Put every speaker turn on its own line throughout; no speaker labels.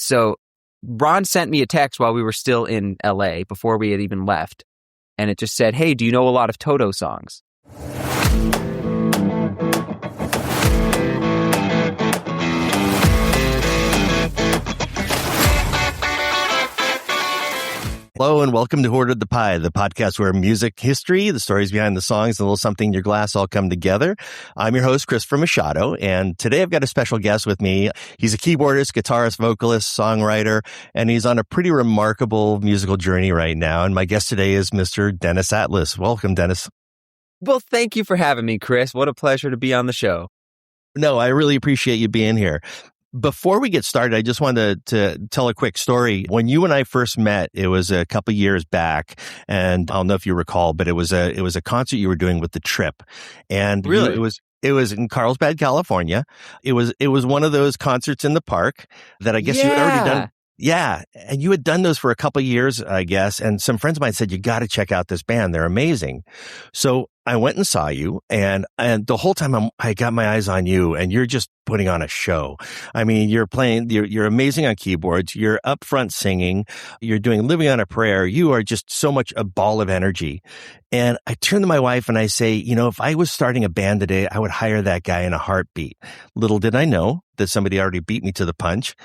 So Ron sent me a text while we were still in LA before we had even left. And it just said, hey, do you know a lot of Toto songs?
Hello and welcome to Who Ordered the Pie, the podcast where music history, the stories behind the songs, and a little something in your glass all come together. I'm your host, Christopher Machado, and today I've got a special guest with me. He's a keyboardist, guitarist, vocalist, songwriter, and he's on a pretty remarkable musical journey right now. And my guest today is Mr. Dennis Atlas. Welcome, Dennis.
Well, thank you for having me, Chris. What a pleasure to be on the show.
No, I really appreciate you being here. Before we get started, I just wanted to tell a quick story. When you and I first met, it was a couple years back, and I don't know if you recall, but it was a concert you were doing with The Trip, and
really,
it was in Carlsbad, California. It was one of those concerts in the park that I guess you had already done. Yeah, and you had done those for a couple of years, I guess, and some friends of mine said, you got to check out this band. They're amazing. So I went and saw you, and the whole time I got my eyes on you, and you're just putting on a show. I mean, you're amazing on keyboards. You're up front singing. You're doing Living on a Prayer. You are just so much a ball of energy. And I turn to my wife and I say, if I was starting a band today, I would hire that guy in a heartbeat. Little did I know that somebody already beat me to the punch.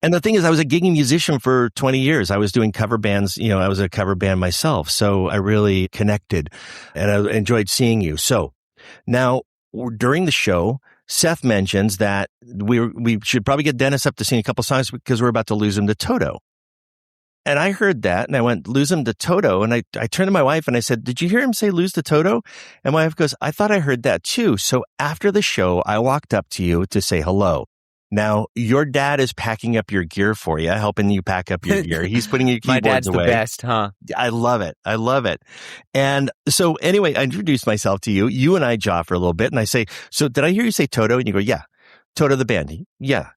And the thing is, I was a gigging musician for 20 years. I was doing cover bands. I was a cover band myself. So I really connected and I enjoyed seeing you. So now during the show, Seth mentions that we should probably get Dennis up to sing a couple songs because we're about to lose him to Toto. And I heard that and I went, lose him to Toto. And I turned to my wife and I said, did you hear him say lose to Toto? And my wife goes, I thought I heard that too. So after the show, I walked up to you to say hello. Now, your dad is packing up your gear for you, helping you pack up your gear. He's putting your keyboards away.
My dad's the best, huh?
I love it. I love it. And so anyway, I introduced myself to you. You and I jaw for a little bit. And I say, so did I hear you say Toto? And you go, yeah. Toto the band. Yeah.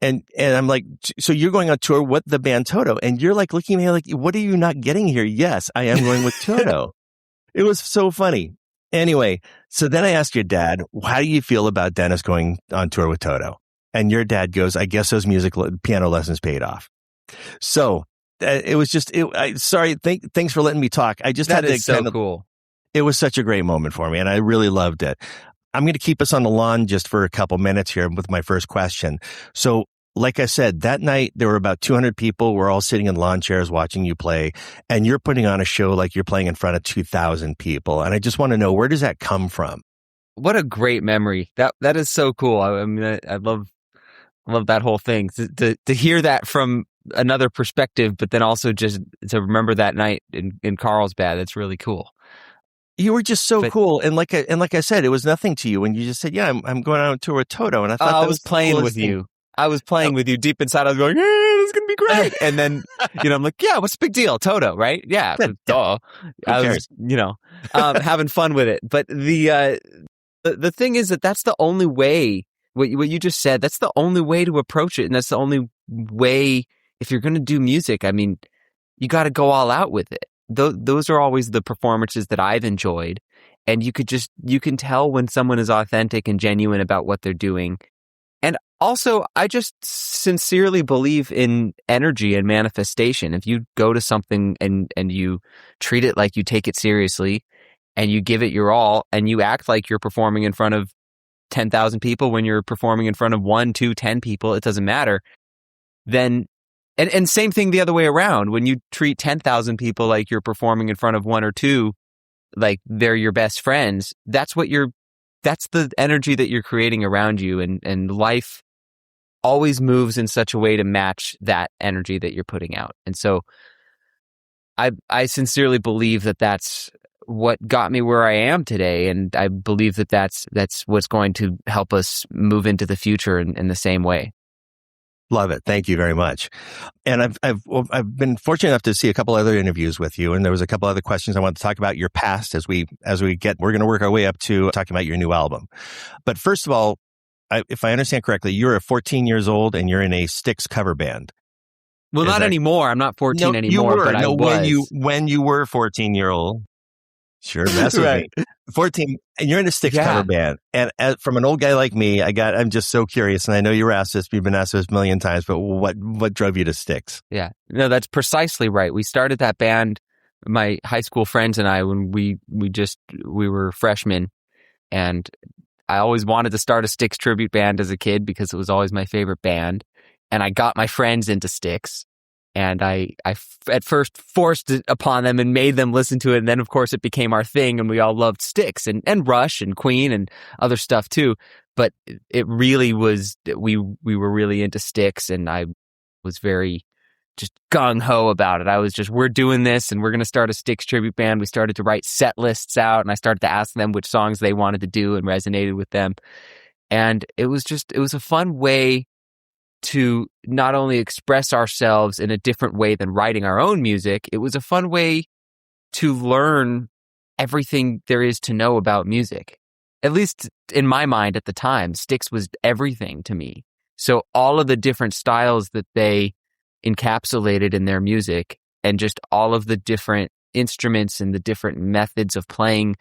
And I'm like, so you're going on tour with the band Toto? And you're like looking at me like, what are you not getting here? Yes, I am going with Toto. It was so funny. Anyway, so then I asked your dad, how do you feel about Dennis going on tour with Toto? And your dad goes, I guess those piano lessons paid off. So it was just, sorry, thanks for letting me talk. I just
that
had to
is so cool.
It was such a great moment for me and I really loved it. I'm going to keep us on the lawn just for a couple minutes here with my first question. So like I said, that night there were about 200 people. We're all sitting in lawn chairs watching you play and you're putting on a show like you're playing in front of 2,000 people. And I just want to know, where does that come from?
What a great memory. That is so cool. I mean, I love that whole thing. To hear that from another perspective, but then also just to remember that night in Carlsbad, that's really cool.
You were just so cool, and like I said, it was nothing to you, and you just said, "Yeah, I'm going on tour with Toto," and I thought
I was playing with you. I was playing with you deep inside. I was going, "Hey, this is gonna be great!" And then, I'm like, "Yeah, what's the big deal, Toto, right? Yeah, duh." I was, having fun with it. But the thing is that's the only way. What you just said, that's the only way to approach it. And that's the only way, if you're going to do music, I mean, you got to go all out with it. Those are always the performances that I've enjoyed. And you can tell when someone is authentic and genuine about what they're doing. And also, I just sincerely believe in energy and manifestation. If you go to something and you treat it like you take it seriously and you give it your all and you act like you're performing in front of 10,000 people when you're performing in front of 1, 2, 10 people, it doesn't matter. Then, and same thing the other way around. When you treat 10,000 people like you're performing in front of 1 or 2, like they're your best friends, that's the energy that you're creating around you. And life always moves in such a way to match that energy that you're putting out. And so I sincerely believe that that's what got me where I am today. And I believe that that's what's going to help us move into the future in the same way.
Love it. Thank you very much. And I've been fortunate enough to see a couple other interviews with you, and there was a couple other questions I wanted to talk about your past we're going to work our way up to talking about your new album. But first of all, if I understand correctly, you're 14 years old and you're in a Styx cover band.
Well, not anymore. I'm not 14 anymore, but I was.
When you were 14-year-old. Sure, mess with me. 14, and you're in a Styx cover band. And from an old guy like me, I'm just so curious. And I know you were asked this, you've been asked this a million times, but what drove you to Styx?
Yeah, no, that's precisely right. We started that band, my high school friends and I, when we were freshmen, and I always wanted to start a Styx tribute band as a kid because it was always my favorite band. And I got my friends into Styx. And I at first forced it upon them and made them listen to it. And then, of course, it became our thing. And we all loved Styx and Rush and Queen and other stuff, too. But it really was, we were really into Styx. And I was very just gung-ho about it. I was just, we're doing this and we're going to start a Styx tribute band. We started to write set lists out. And I started to ask them which songs they wanted to do and resonated with them. And it was a fun way to not only express ourselves in a different way than writing our own music, it was a fun way to learn everything there is to know about music. At least in my mind at the time, Styx was everything to me. So all of the different styles that they encapsulated in their music and just all of the different instruments and the different methods of playing,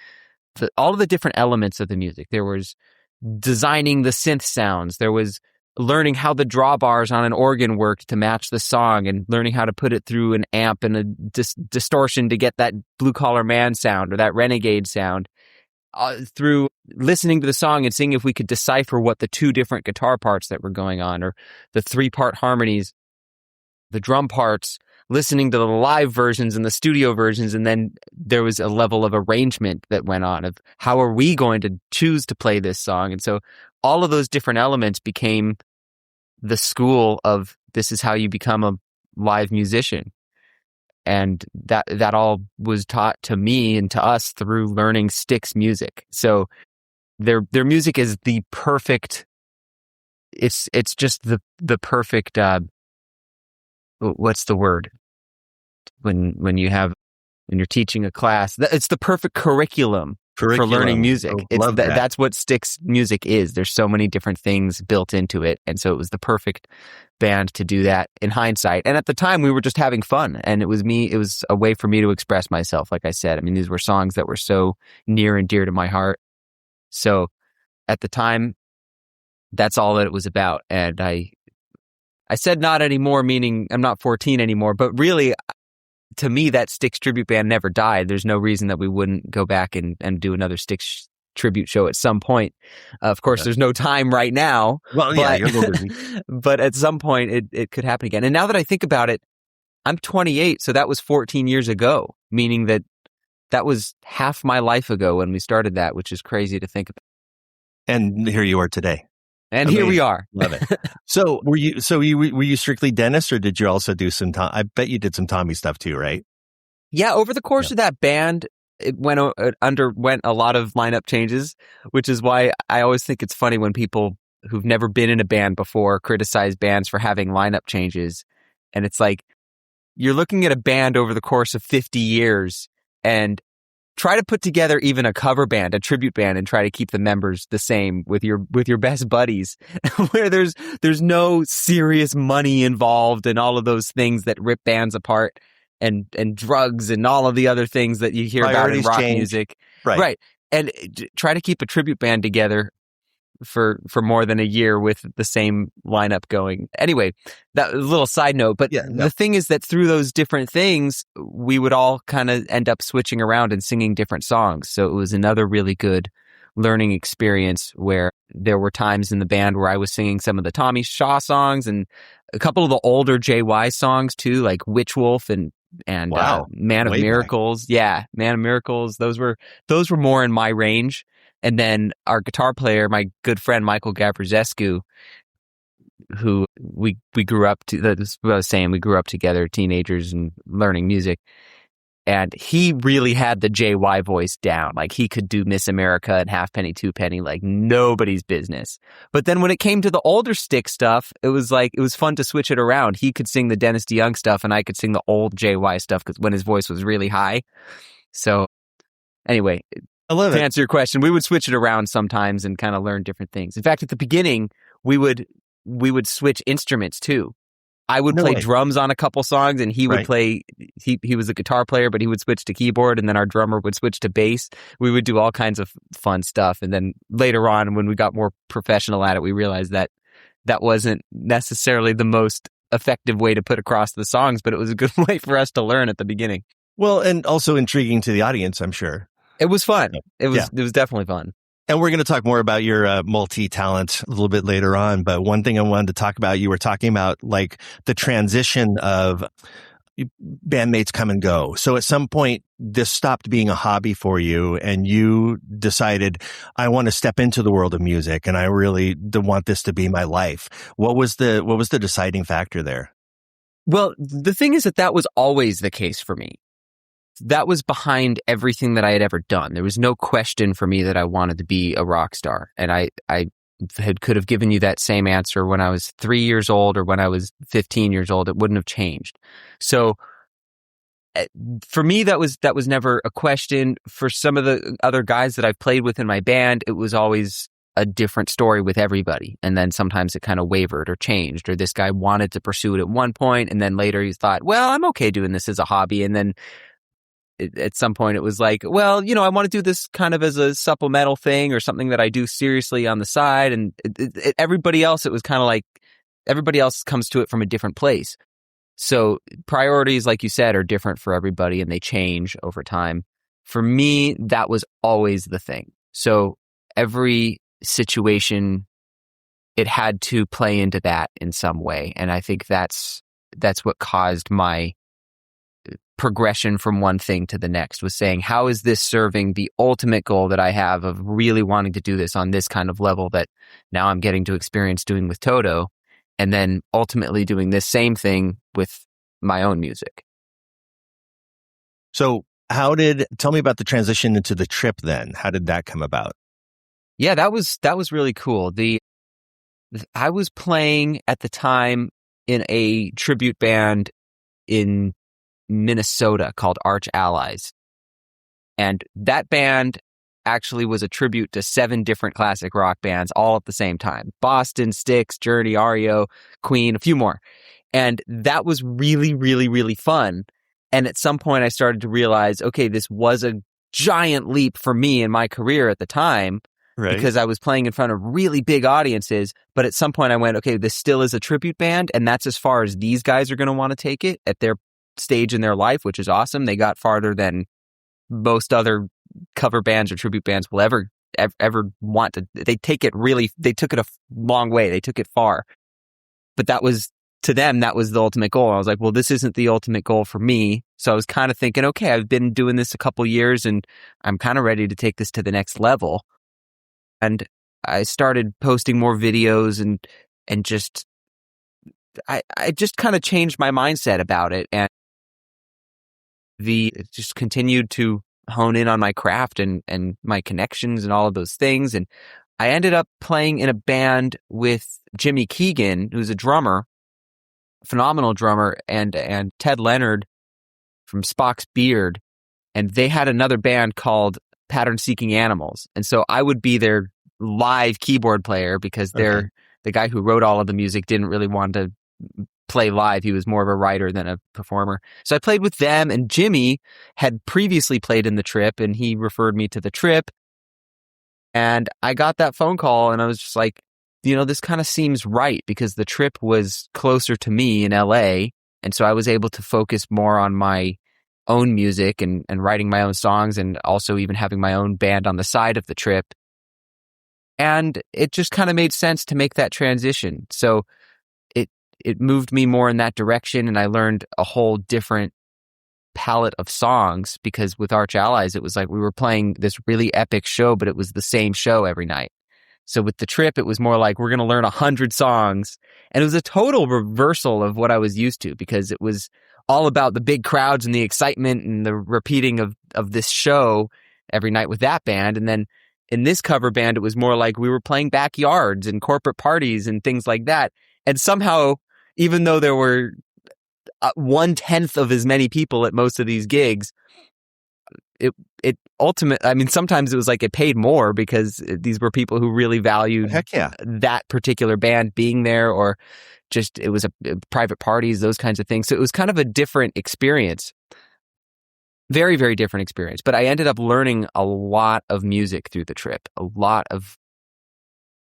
all of the different elements of the music. There was designing the synth sounds. There was learning how the drawbars on an organ worked to match the song and learning how to put it through an amp and a distortion to get that blue collar man sound or that renegade sound, through listening to the song and seeing if we could decipher what the two different guitar parts that were going on or the 3-part harmonies, the drum parts, listening to the live versions and the studio versions. And then there was a level of arrangement that went on of how are we going to choose to play this song? And so all of those different elements became the school of this is how you become a live musician. And that all was taught to me and to us through learning Styx music. So their music is the perfect, it's just the perfect, what's the word? When you're teaching a class, it's the perfect curriculum for learning music. That's what Styx music is. There's so many different things built into it. And so it was the perfect band to do that in hindsight. And at the time we were just having fun. And it was a way for me to express myself. Like I said, I mean, these were songs that were so near and dear to my heart. So at the time, that's all that it was about. And I said not anymore, meaning I'm not 14 anymore, but really, to me, that Styx tribute band never died. There's no reason that we wouldn't go back and do another Styx tribute show at some point. Of course, there's no time right now.
Well, yeah, you're a little busy.
But at some point, it could happen again. And now that I think about it, I'm 28, so that was 14 years ago, meaning that was half my life ago when we started that, which is crazy to think about.
And here you are today.
And here we are.
Love it. So were you strictly Dennis, or did you also do some I bet you did some Tommy stuff too, right?
Yeah, over the course of that band, it underwent a lot of lineup changes, which is why I always think it's funny when people who've never been in a band before criticize bands for having lineup changes. And it's like, you're looking at a band over the course of 50 years and try to put together even a cover band, a tribute band, and try to keep the members the same with your best buddies, where there's no serious money involved and all of those things that rip bands apart, and drugs and all of the other things that you hear about in rock music. Right. And try to keep a tribute band together for more than a year with the same lineup going. Anyway, that was a little side note, but the thing is that through those different things, we would all kind of end up switching around and singing different songs. So it was another really good learning experience where there were times in the band where I was singing some of the Tommy Shaw songs and a couple of the older JY songs too, like Witch Wolf and Man of Miracles. Yeah, Man of Miracles. Those were more in my range. And then our guitar player, my good friend Michael Gabrizescu, who we grew up to, that's what I was saying, we grew up together, teenagers and learning music. And he really had the JY voice down. Like he could do Miss America and Halfpenny, Twopenny like nobody's business. But then when it came to the older Styx stuff, it was fun to switch it around. He could sing the Dennis DeYoung stuff and I could sing the old JY stuff because when his voice was really high. So anyway,
I love it.
To answer your question, we would switch it around sometimes and kind of learn different things. In fact, at the beginning, we would switch instruments too. I would
No
play
way.
drums on a couple songs, and he would
Right.
play, he was a guitar player, but he would switch to keyboard, and then our drummer would switch to bass. We would do all kinds of fun stuff. And then later on, when we got more professional at it, we realized that that wasn't necessarily the most effective way to put across the songs, but it was a good way for us to learn at the beginning.
Well, and also intriguing to the audience, I'm sure.
It was fun. It was
Yeah.
It was definitely fun.
And we're going to talk more about your multi-talent a little bit later on. But one thing I wanted to talk about, you were talking about like the transition of bandmates come and go. So at some point, this stopped being a hobby for you and you decided, I want to step into the world of music and I really want this to be my life. What was the deciding factor there?
Well, the thing is that was always the case for me. That was behind everything that I had ever done. There was no question for me that I wanted to be a rock star. And I could have given you that same answer when I was 3 years old or when I was 15 years old. It wouldn't have changed. So for me, that was never a question. For some of the other guys that I've played with in my band, it was always a different story with everybody. And then sometimes it kind of wavered or changed, or this guy wanted to pursue it at one point, and then later he thought, well, I'm okay doing this as a hobby. And then at some point it was like, well, I want to do this kind of as a supplemental thing or something that I do seriously on the side. And everybody else, it was kind of like everybody else comes to it from a different place. So priorities, like you said, are different for everybody and they change over time. For me, that was always the thing. So every situation, it had to play into that in some way. And I think that's what caused my progression from one thing to the next, was saying, how is this serving the ultimate goal that I have of really wanting to do this on this kind of level that now I'm getting to experience doing with Toto, and then ultimately doing this same thing with my own music.
So tell me about the transition into the trip then. How did that come about?
Yeah, that was really cool. I was playing at the time in a tribute band in Minnesota called Arch Allies. And that band actually was a tribute to 7 different classic rock bands all at the same time. Boston, Styx, Journey, REO, Queen, a few more. And that was really, really, really fun. And at some point I started to realize, okay, this was a giant leap for me in my career at the time. Right. Because I was playing in front of really big audiences. But at some point I went, okay, this still is a tribute band. And that's as far as these guys are going to want to take it at their stage in their life, which is awesome. They got farther than most other cover bands or tribute bands will ever want to. They took it a long way. They took it far. But to them, that was the ultimate goal. I was like, well, this isn't the ultimate goal for me. So I was kind of thinking, okay, I've been doing this a couple years and I'm kind of ready to take this to the next level. And I started posting more videos and just, I just kind of changed my mindset about it. And it just continued to hone in on my craft and my connections and all of those things. And I ended up playing in a band with Jimmy Keegan, who's a drummer, phenomenal drummer, and Ted Leonard from Spock's Beard. And they had another band called Pattern Seeking Animals. And so I would be their live keyboard player because the guy who wrote all of the music didn't really want to play live. He was more of a writer than a performer. So I played with them, and Jimmy had previously played in the Trip, and he referred me to the Trip. And I got that phone call, and I was just like, this kind of seems right, because the Trip was closer to me in LA. And so I was able to focus more on my own music and writing my own songs, and also even having my own band on the side of the Trip. And it just kind of made sense to make that transition. So it moved me more in that direction, and I learned a whole different palette of songs, because with Arch Allies, it was like we were playing this really epic show, but it was the same show every night. So with the Trip, it was more like we're going to learn 100 songs. And it was a total reversal of what I was used to, because it was all about the big crowds and the excitement and the repeating of this show every night with that band. And then in this cover band, it was more like we were playing backyards and corporate parties and things like that. And somehow, even though there were 1/10 of as many people at most of these gigs, it ultimately, I mean, sometimes it was like it paid more because these were people who really valued that particular band being there, or just it was a private parties, those kinds of things. So it was kind of a different experience. Very, very different experience. But I ended up learning a lot of music through the trip, a lot of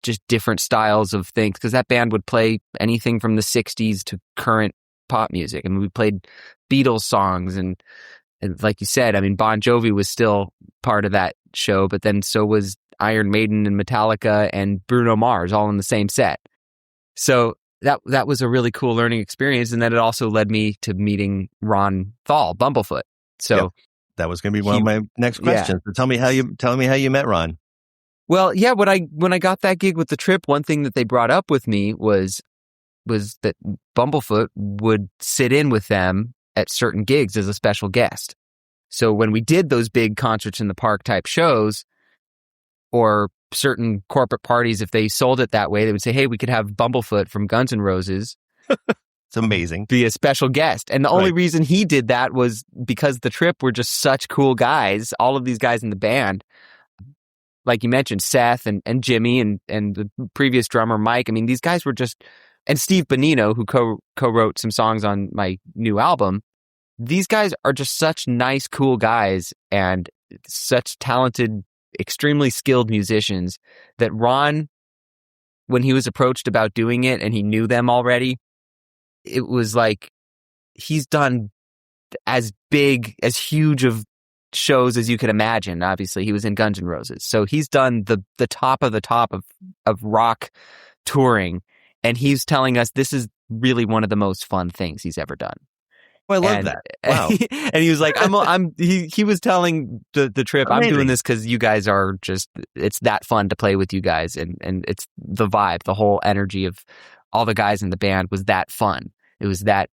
just different styles of things, because that band would play anything from the 60s to current pop music. I mean, we played Beatles songs, and like you said, I mean, Bon Jovi was still part of that show, but then so was Iron Maiden and Metallica and Bruno Mars all in the same set. So that was a really cool learning experience. And then it also led me to meeting Ron Thal, Bumblefoot. So
that was going to be one of my next questions. So tell me how you met Ron.
Well, yeah, when I got that gig with the Trip, one thing that they brought up with me was that Bumblefoot would sit in with them at certain gigs as a special guest. So when we did those big concerts in the park type shows, or certain corporate parties, if they sold it that way, they would say, hey, we could have Bumblefoot from Guns N' Roses.
It's amazing.
Be a special guest. And the only reason he did that was because the Trip were just such cool guys. All of these guys in the band, like you mentioned, Seth and Jimmy and the previous drummer, Mike. I mean, these guys were just, and Steve Bonino, who co-wrote some songs on my new album. These guys are just such nice, cool guys and such talented, extremely skilled musicians that Ron, when he was approached about doing it and he knew them already, it was like he's done as big, as huge of shows as you could imagine. Obviously, he was in Guns N' Roses. So he's done the top of rock touring. And he's telling us this is really one of the most fun things he's ever done.
Well, I love that. Wow.
And he was like, he was telling the Trip, amazing. I'm doing this because you guys are just, it's that fun to play with you guys. And it's the vibe, the whole energy of all the guys in the band was that fun. It was that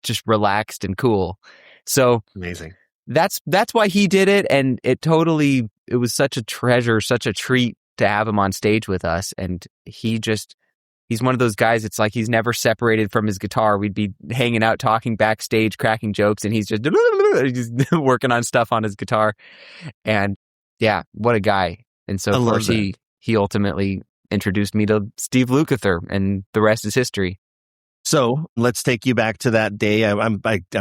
just relaxed and cool. So
amazing.
That's why he did it. And it was such a treasure, such a treat to have him on stage with us. And he's one of those guys, it's like he's never separated from his guitar. We'd be hanging out, talking backstage, cracking jokes, and he's just working on stuff on his guitar. And yeah, what a guy. And so, of course, he ultimately introduced me to Steve Lukather, and the rest is history.
So let's take you back to that day. I'm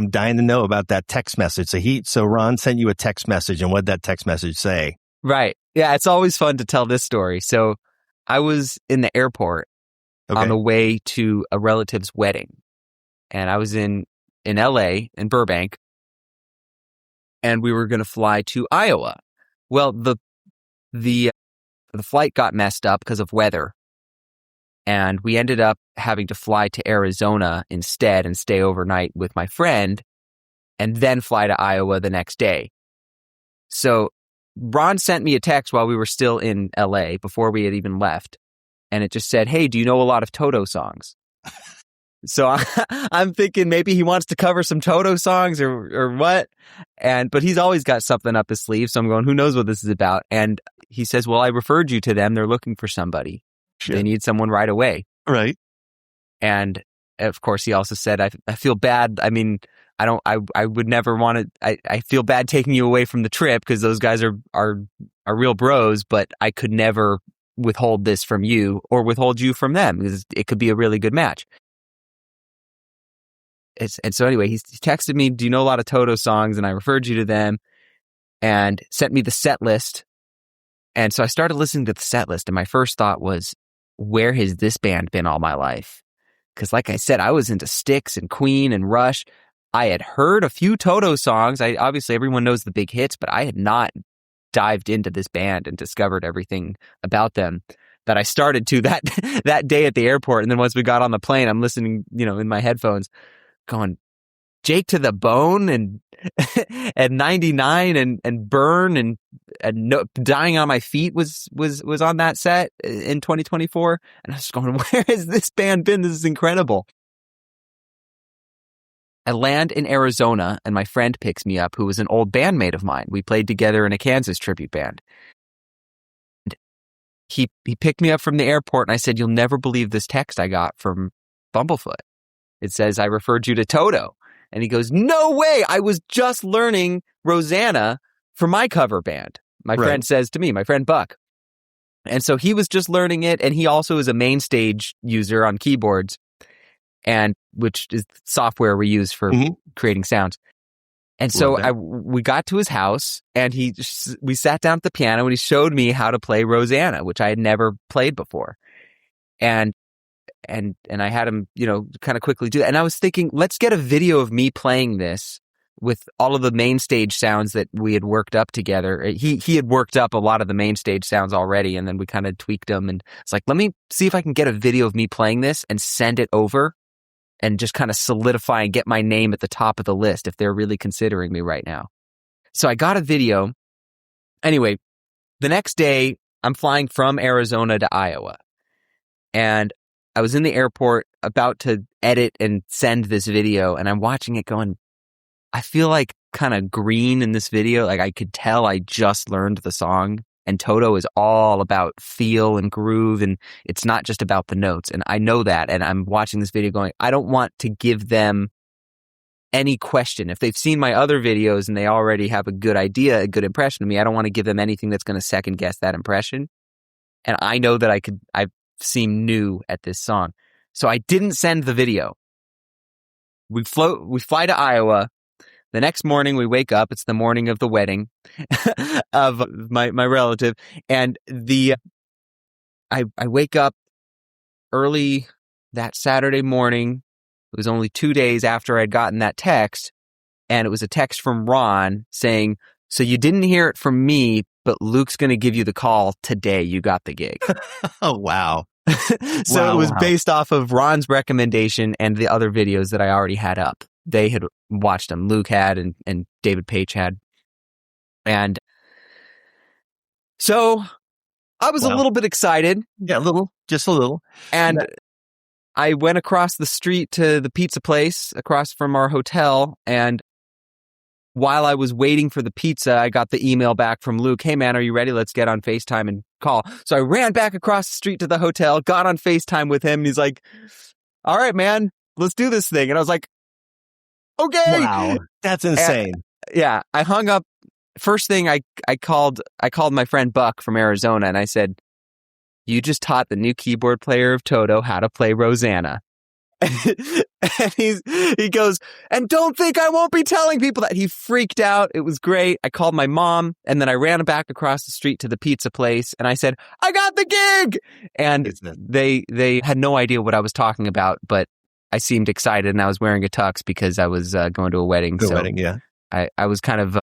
dying to know about that text message. So Ron sent you a text message, and what did that text message say?
Right. Yeah, it's always fun to tell this story. So I was in the airport on the way to a relative's wedding. And I was in LA, in Burbank, and we were going to fly to Iowa. Well, the flight got messed up because of weather. And we ended up having to fly to Arizona instead and stay overnight with my friend and then fly to Iowa the next day. So Ron sent me a text while we were still in LA before we had even left. And it just said, hey, do you know a lot of Toto songs? So I'm thinking maybe he wants to cover some Toto songs or what. But he's always got something up his sleeve. So I'm going, who knows what this is about? And he says, well, I referred you to them. They're looking for somebody. Sure. They need someone right away.
Right.
And of course, he also said, I feel bad. I mean, I would never want to, I feel bad taking you away from the Trip because those guys are real bros, but I could never withhold this from you or withhold you from them because it could be a really good match. And so anyway, he texted me, do you know a lot of Toto songs? And I referred you to them and sent me the set list. And so I started listening to the set list. And my first thought was, where has this band been all my life? Because like I said, I was into Styx and Queen and Rush. I had heard a few Toto songs. Obviously, everyone knows the big hits, but I had not dived into this band and discovered everything about them that I started to that day at the airport. And then once we got on the plane, I'm listening, in my headphones going, Jake to the Bone and 99 and Burn and Dying on My Feet was on that set in 2024. And I was going, where has this band been? This is incredible. I land in Arizona and my friend picks me up, who was an old bandmate of mine. We played together in a Kansas tribute band. And he picked me up from the airport and I said, you'll never believe this text I got from Bumblefoot. It says, I referred you to Toto. And he goes, no way. I was just learning Rosanna for my cover band. My friend says to me, my friend Buck. And so he was just learning it, and he also is a main stage user on keyboards, and which is software we use for creating sounds. And so we got to his house, and we sat down at the piano, and he showed me how to play Rosanna, which I had never played before. And I had him, kind of quickly do that. And I was thinking, let's get a video of me playing this with all of the main stage sounds that we had worked up together. He had worked up a lot of the main stage sounds already, and then we kind of tweaked them. And it's like, let me see if I can get a video of me playing this and send it over and just kind of solidify and get my name at the top of the list if they're really considering me right now. So I got a video. Anyway, the next day, I'm flying from Arizona to Iowa. And I was in the airport about to edit and send this video, and I'm watching it going, I feel like kind of green in this video. Like I could tell I just learned the song, and Toto is all about feel and groove, and it's not just about the notes. And I know that, and I'm watching this video going, I don't want to give them any question. If they've seen my other videos and they already have a good idea, a good impression of me, I don't want to give them anything that's going to second guess that impression. And I know that I seem new at this song. So I didn't send the video. We fly to Iowa. The next morning we wake up. It's the morning of the wedding of my relative. And I wake up early that Saturday morning. It was only 2 days after I'd gotten that text. And it was a text from Ron saying, so you didn't hear it from me, but Luke's going to give you the call today. You got the gig.
Oh, wow.
So it was based off of Ron's recommendation and the other videos that I already had up. They had watched them. Luke had and David Page had. And so I was a little bit excited.
Yeah, just a little.
And I went across the street to the pizza place across from our hotel. And while I was waiting for the pizza, I got the email back from Luke. Hey, man, are you ready? Let's get on FaceTime and call. So I ran back across the street to the hotel, got on FaceTime with him. And he's like, all right, man, let's do this thing. And I was like, okay.
Wow, that's insane.
And, I hung up. First thing I called my friend Buck from Arizona, and I said, you just taught the new keyboard player of Toto how to play Rosanna. And he goes, and don't think I won't be telling people that. He freaked out. It was great. I called my mom, and then I ran back across the street to the pizza place, and I said, I got the gig. And they had no idea what I was talking about, but I seemed excited, and I was wearing a tux because I was going to a wedding. I was kind of a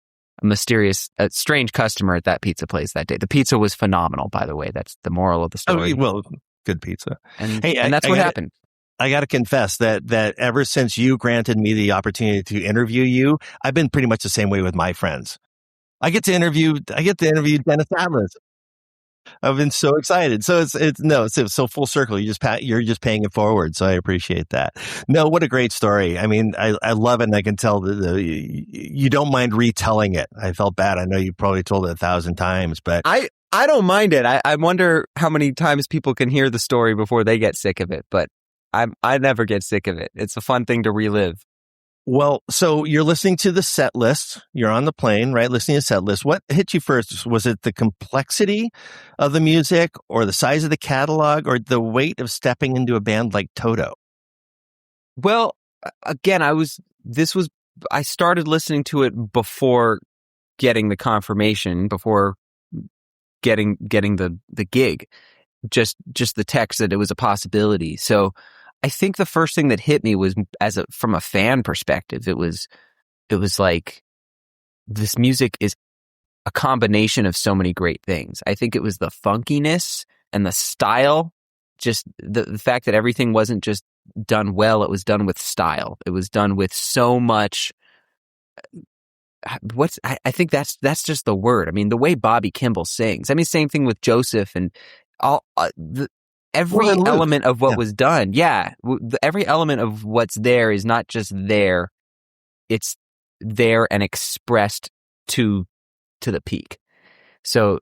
mysterious, strange customer at that pizza place that day. The pizza was phenomenal, by the way. That's the moral of the story.
Oh, well, good pizza.
And that's what happened.
I got to confess that ever since you granted me the opportunity to interview you, I've been pretty much the same way with my friends. I get to interview Dennis Atlas. I've been so excited. So it's so full circle. You're just paying it forward. So I appreciate that. No, what a great story. I mean, I love it, and I can tell that you don't mind retelling it. I felt bad. I know you probably told it 1,000 times, but
I don't mind it. I wonder how many times people can hear the story before they get sick of it, but I never get sick of it. It's a fun thing to relive.
Well, so you're listening to the set list. You're on the plane, right? Listening to set list. What hit you first? Was it the complexity of the music, or the size of the catalog, or the weight of stepping into a band like Toto?
Well, again, I started listening to it before getting the confirmation, before getting the gig. Just the text that it was a possibility. So I think the first thing that hit me was from a fan perspective, it was like, this music is a combination of so many great things. I think it was the funkiness and the style, just the fact that everything wasn't just done well, it was done with style. It was done with so much. I think that's just the word. I mean, the way Bobby Kimball sings. I mean, same thing with Joseph and all every element of what was done. Yeah. Every element of what's there is not just there. It's there and expressed to the peak. So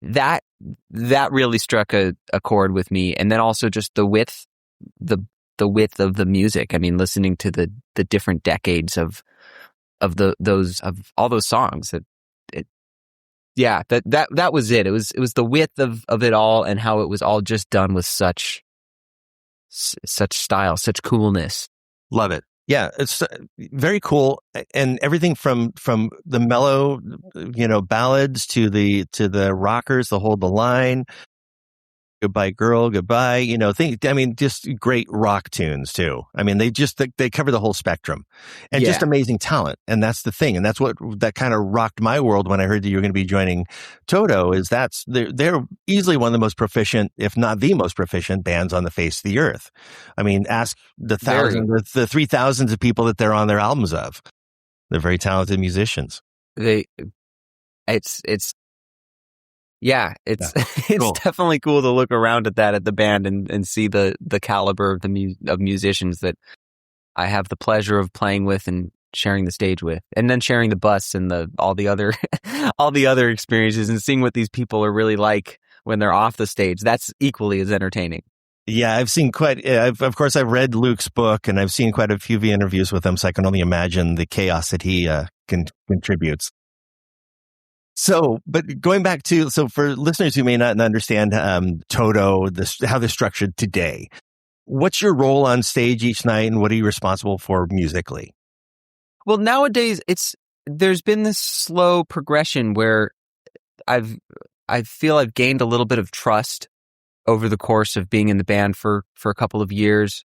that really struck a chord with me. And then also just the width of the music. I mean, listening to the different decades of all those songs, yeah, that was it. It was the width of it all, and how it was all just done with such style, such coolness.
Love it. Yeah, it's very cool, and everything from the mellow, ballads to the rockers, the Hold the Line, Goodbye Girl, Goodbye, just great rock tunes too. I mean, they cover the whole spectrum, and just amazing talent. And that's the thing. And that's that kind of rocked my world when I heard that you were going to be joining Toto. Is they're easily one of the most proficient, if not the most proficient bands on the face of the earth. I mean, ask the 3,000s of people that they're on their albums of. They're very talented musicians.
It's
cool.
definitely cool to look around at the band and see the caliber of musicians that I have the pleasure of playing with and sharing the stage with, and then sharing the bus and all the other experiences, and seeing what these people are really like when they're off the stage. That's equally as entertaining.
Yeah, I've seen I've read Luke's book, and I've seen quite a few of the interviews with him, so I can only imagine the chaos that he contributes. So, but going back to, for listeners who may not understand Toto, how they're structured today, what's your role on stage each night, and what are you responsible for musically?
Well, nowadays there's been this slow progression where I feel I've gained a little bit of trust over the course of being in the band for a couple of years,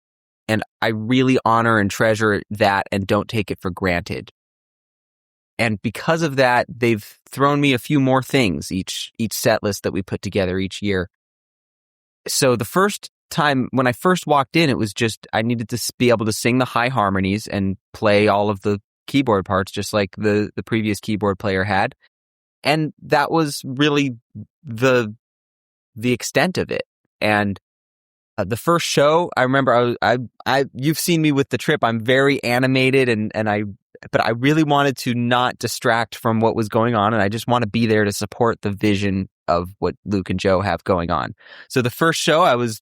and I really honor and treasure that and don't take it for granted. And because of that, they've thrown me a few more things each set list that we put together each year. So the first time when I first walked in, it was just I needed to be able to sing the high harmonies and play all of the keyboard parts just like the previous keyboard player had. And that was really the extent of it. And the first show, I remember you've seen me with the trip. I'm very animated but I really wanted to not distract from what was going on, and I just want to be there to support the vision of what Luke and Joe have going on. So the first show, I was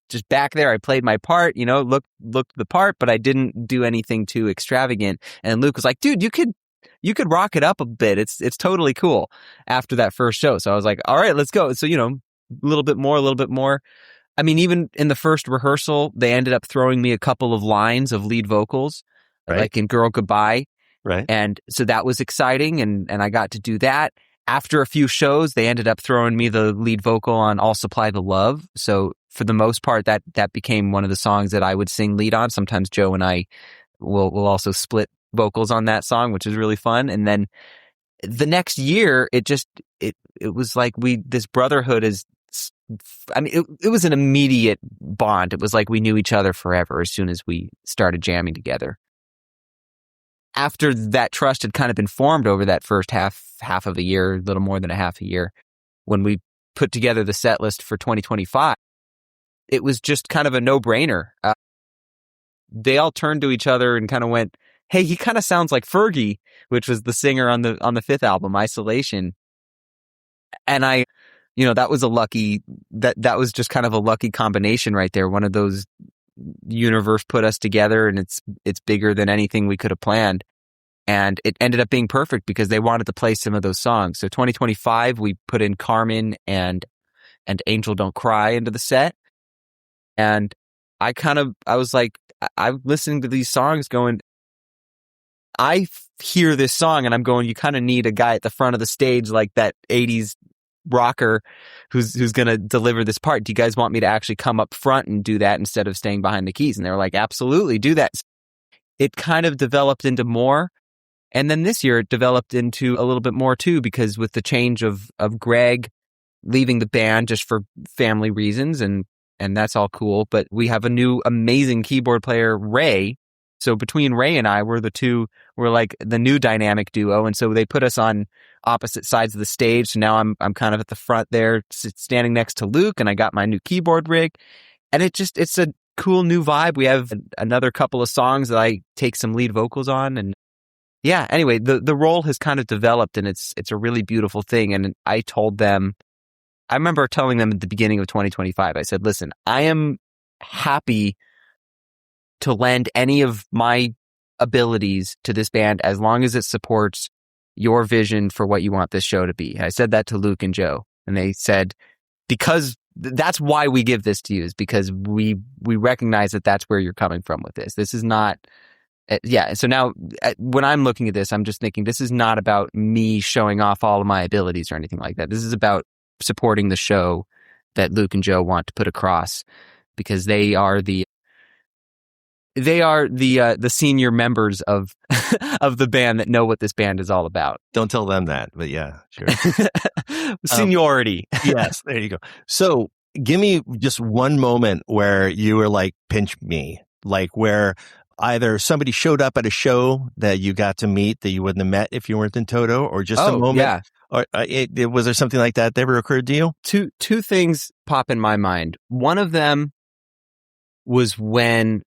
just back there. I played my part, looked the part, but I didn't do anything too extravagant. And Luke was like, "Dude, you could rock it up a bit. It's totally cool." After that first show, so I was like, "All right, let's go." So a little bit more. I mean, even in the first rehearsal, they ended up throwing me a couple of lines of lead vocals. Right. Like in Girl Goodbye.
Right.
And so that was exciting, and I got to do that. After a few shows, they ended up throwing me the lead vocal on I'll Supply the Love. So for the most part, that became one of the songs that I would sing lead on. Sometimes Joe and I will also split vocals on that song, which is really fun. And then the next year, it was like this brotherhood is, I mean, it was an immediate bond. It was like we knew each other forever as soon as we started jamming together. After that trust had kind of been formed over that first half of a year, a little more than a half a year, when we put together the set list for 2025, it was just kind of a no-brainer. They all turned to each other and kind of went, "Hey, he kind of sounds like Fergie," which was the singer on the fifth album, Isolation. And that was that was just kind of a lucky combination right there. One of those universe put us together, and it's bigger than anything we could have planned, and it ended up being perfect because they wanted to play some of those songs. So 2025 we put in Carmen and Angel Don't Cry into the set, and I was like, I'm listening to these songs going, I hear this song and I'm going, you kind of need a guy at the front of the stage like that 80s rocker who's going to deliver this part. Do you guys want me to actually come up front and do that instead of staying behind the keys? And they were like, absolutely, do that. It kind of developed into more. And then this year it developed into a little bit more too, because with the change of Greg leaving the band just for family reasons, and that's all cool. But we have a new amazing keyboard player, Ray. So between Ray and I, we're like the new dynamic duo. And so they put us on opposite sides of the stage. So now I'm kind of at the front there, standing next to Luke, and I got my new keyboard rig. And it's a cool new vibe. We have another couple of songs that I take some lead vocals on. And yeah, anyway, the role has kind of developed, and it's a really beautiful thing. And I remember telling them at the beginning of 2025, I said, listen, I am happy to lend any of my abilities to this band as long as it supports your vision for what you want this show to be. I said that to Luke and Joe, and they said, because that's why we give this to you, is because we recognize that that's where you're coming from with this. This is not, so now when I'm looking at this, I'm just thinking, this is not about me showing off all of my abilities or anything like that. This is about supporting the show that Luke and Joe want to put across, because they are the senior members of of the band that know what this band is all about.
Don't tell them that, but yeah, sure.
Seniority.
Yes, there you go. So give me just one moment where you were like, pinch me, like where either somebody showed up at a show that you got to meet that you wouldn't have met if you weren't in Toto, or just a moment.
Yeah.
Or was there something like that ever occurred to you?
Two things pop in my mind. One of them was when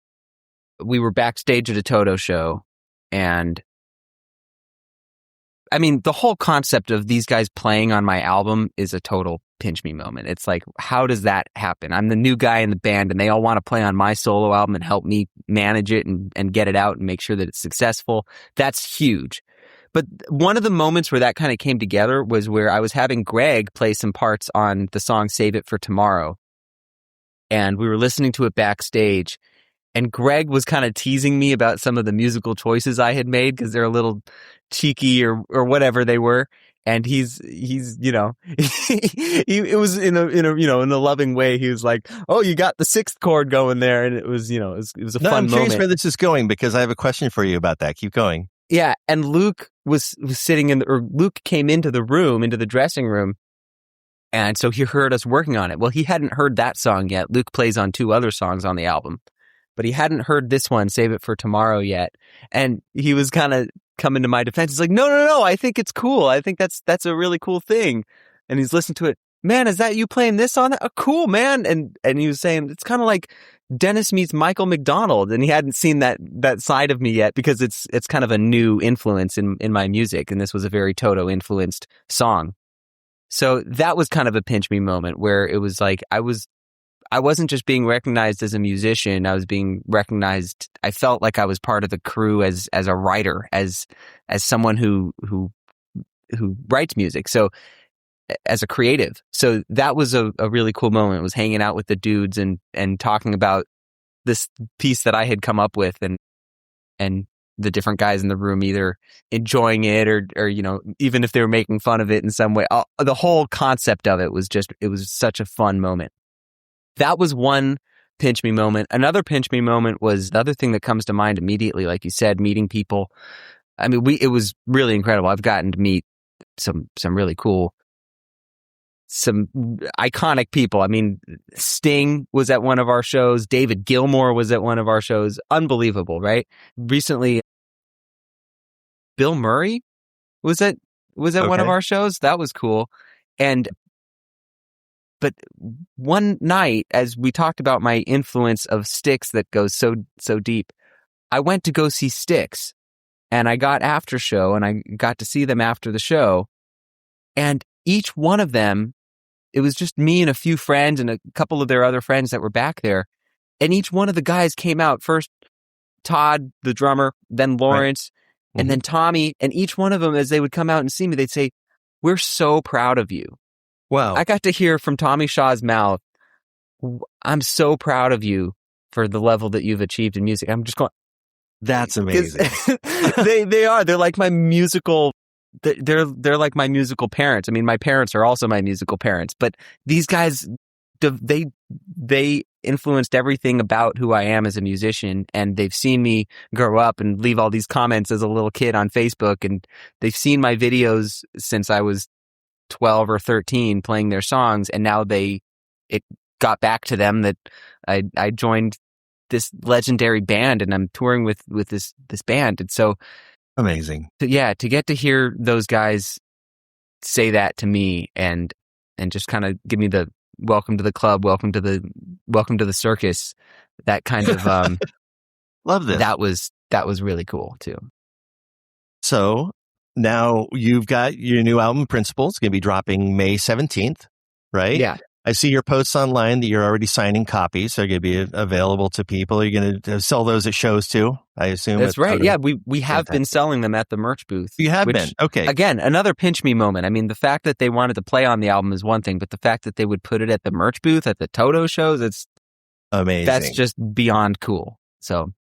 we were backstage at a Toto show, and I mean, the whole concept of these guys playing on my album is a total pinch me moment. It's like, how does that happen? I'm the new guy in the band, and they all want to play on my solo album and help me manage it and get it out and make sure that it's successful. That's huge. But one of the moments where that kind of came together was where I was having Greg play some parts on the song Save It for Tomorrow. And we were listening to it backstage. And Greg was kind of teasing me about some of the musical choices I had made, because they're a little cheeky or whatever they were. And he's it was in a loving way. He was like, "Oh, you got the sixth chord going there," and it was a fun moment.
I'm curious where this is going, because I have a question for you about that. Keep going.
Yeah, and Luke was sitting Luke came into the dressing room, and so he heard us working on it. Well, he hadn't heard that song yet. Luke plays on 2 other songs on the album, but he hadn't heard this one, Save It for Tomorrow, yet. And he was kind of coming to my defense. He's like, no, I think it's cool. I think that's a really cool thing. And he's listened to it. Man, is that you playing this on that? Oh, cool, man. And he was saying, it's kind of like Dennis meets Michael McDonald. And he hadn't seen that side of me yet, because it's kind of a new influence in my music. And this was a very Toto influenced song. So that was kind of a pinch me moment, where it was like, I wasn't just being recognized as a musician. I was being recognized. I felt like I was part of the crew as a writer, as someone who writes music. So as a creative. So that was a really cool moment. It was hanging out with the dudes and talking about this piece that I had come up with, and the different guys in the room either enjoying it or even if they were making fun of it in some way. The whole concept of it was such a fun moment. That was one pinch me moment. Another pinch me moment was the other thing that comes to mind immediately, like you said, meeting people. I mean, it was really incredible. I've gotten to meet some really cool, some iconic people. I mean, Sting was at one of our shows. David Gilmour was at one of our shows. Unbelievable, right? Recently, Bill Murray was at one of our shows. That was cool. But one night, as we talked about my influence of Styx that goes so deep, I went to go see Styx, and I got after show, and I got to see them after the show. And each one of them, it was just me and a few friends and a couple of their other friends that were back there. And each one of the guys came out first, Todd, the drummer, then Lawrence, right. And then Tommy. And each one of them, as they would come out and see me, they'd say, "We're so proud of you."
Wow.
I got to hear from Tommy Shaw's mouth, "I'm so proud of you for the level that you've achieved in music." I'm just going,
that's amazing.
They're like my musical, they're like my musical parents. I mean, my parents are also my musical parents, but these guys, they influenced everything about who I am as a musician, and they've seen me grow up and leave all these comments as a little kid on Facebook, and they've seen my videos since I was 12 or 13 playing their songs, and now it got back to them that I joined this legendary band, and I'm touring with this band. And so
amazing.
To get to hear those guys say that to me and just kind of give me the welcome to the club, welcome to the circus, that kind of
love this.
That was really cool too.
So now you've got your new album, Principles, going to be dropping May 17th, right?
Yeah.
I see your posts online that you're already signing copies. They're going to be available to people. Are you going to sell those at shows too? I assume.
That's right. Yeah, we have been selling them at the merch booth.
You have been? Okay.
Again, another pinch me moment. I mean, the fact that they wanted to play on the album is one thing, but the fact that they would put it at the merch booth at the Toto shows, it's
amazing.
That's just beyond cool. So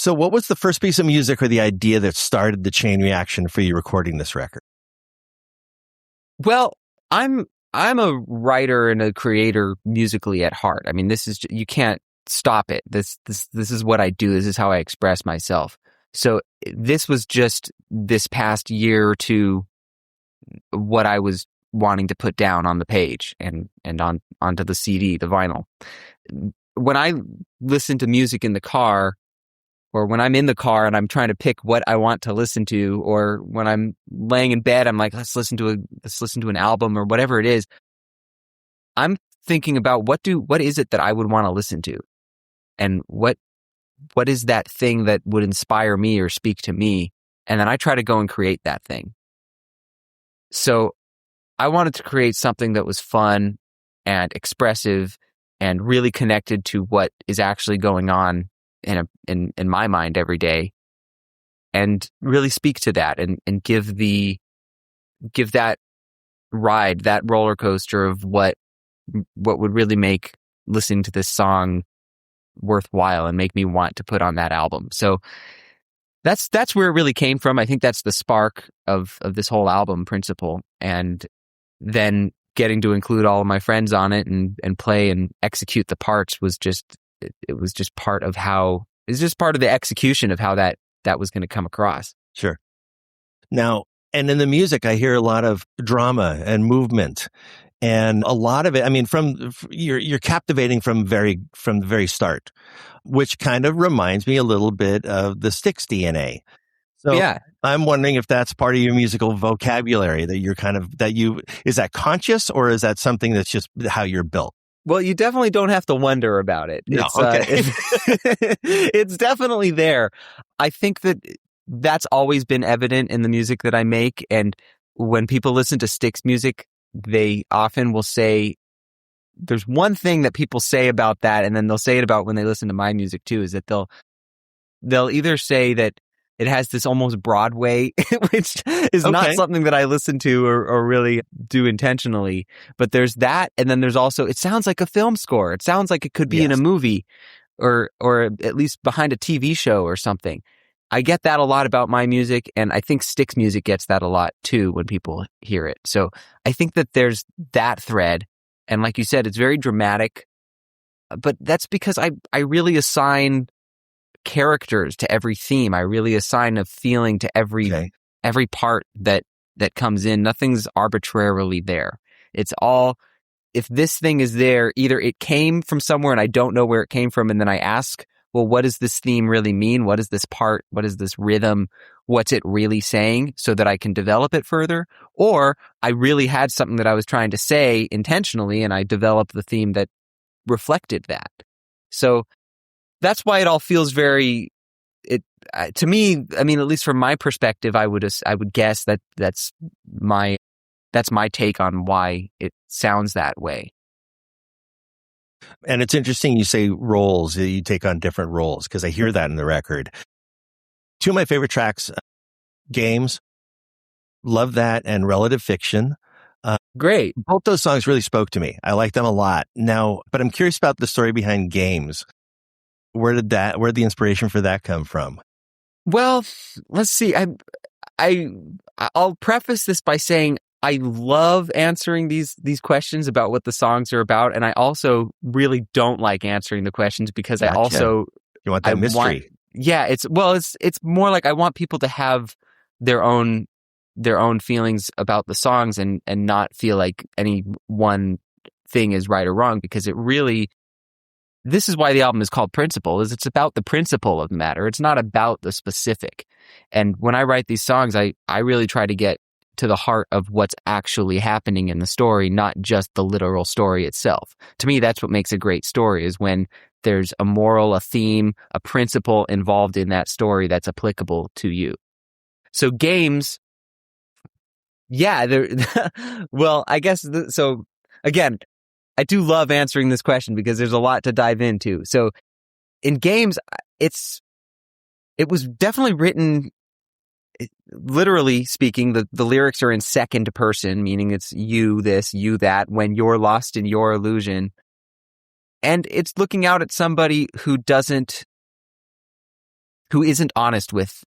what was the first piece of music or the idea that started the chain reaction for you recording this record?
Well, I'm a writer and a creator musically at heart. I mean, this is, you can't stop it. This is what I do. This is how I express myself. So this was just this past year or two what I was wanting to put down on the page and onto the CD, the vinyl. When I listen to music in the car, or when I'm in the car and I'm trying to pick what I want to listen to, or when I'm laying in bed, I'm like, let's listen to an album or whatever it is. I'm thinking about what is it that I would want to listen to, and what is that thing that would inspire me or speak to me, and then I try to go and create that thing. So I wanted to create something that was fun and expressive and really connected to what is actually going on in my mind every day, and really speak to that and give that ride, that roller coaster of what would really make listening to this song worthwhile and make me want to put on that album. So that's where it really came from. I think that's the spark of this whole album, Principle. And then getting to include all of my friends on it and play and execute the parts was just part of the execution of how that was going to come across.
Sure. Now, and in the music, I hear a lot of drama and movement, and a lot of it, I mean, you're captivating from the very start, which kind of reminds me a little bit of the Styx DNA. So yeah. I'm wondering if that's part of your musical vocabulary that is that conscious, or is that something that's just how you're built?
Well, you definitely don't have to wonder about it.
No, okay.
It's definitely there. I think that's always been evident in the music that I make. And when people listen to Styx music, they often will say, there's one thing that people say about that, and then they'll say it about when they listen to my music too, is that they'll either say that it has this almost Broadway, which is not something that I listen to or really do intentionally. But there's that, and then there's also, it sounds like a film score. It sounds like it could be in a movie, or at least behind a TV show or something. I get that a lot about my music, and I think Styx music gets that a lot too when people hear it. So I think that there's that thread, and like you said, it's very dramatic. But that's because I really assign characters to every theme. I really assign a feeling to every part that comes in. Nothing's arbitrarily there. It's all, if this thing is there, either it came from somewhere and I don't know where it came from, and then I ask, well, what does this theme really mean? What is this part? What is this rhythm? What's it really saying, so that I can develop it further? Or I really had something that I was trying to say intentionally, and I developed the theme that reflected that. So that's why it all feels very, to me, I mean, at least from my perspective, I would guess that that's my take on why it sounds that way.
And it's interesting you say roles, you take on different roles, because I hear that in the record. Two of my favorite tracks, Games, love that, and Relative Fiction.
Great.
Both those songs really spoke to me. I like them a lot. Now, but I'm curious about the story behind Games. Where did the inspiration for that come from?
Well, let's see. I'll preface this by saying I love answering these questions about what the songs are about, and I also really don't like answering the questions because
Gotcha. You want that mystery.
It's more like I want people to have their own feelings about the songs and not feel like any one thing is right or wrong, because it really, this is why the album is called Principle, is it's about the principle of the matter. It's not about the specific. And when I write these songs, I really try to get to the heart of what's actually happening in the story, not just the literal story itself. To me, that's what makes a great story, is when there's a moral, a theme, a principle involved in that story that's applicable to you. So Games, well, I guess, so again, I do love answering this question because there's a lot to dive into. So in games, it was definitely written, literally speaking, the lyrics are in second person, meaning it's you this, you that, when you're lost in your illusion. And it's looking out at somebody who isn't honest with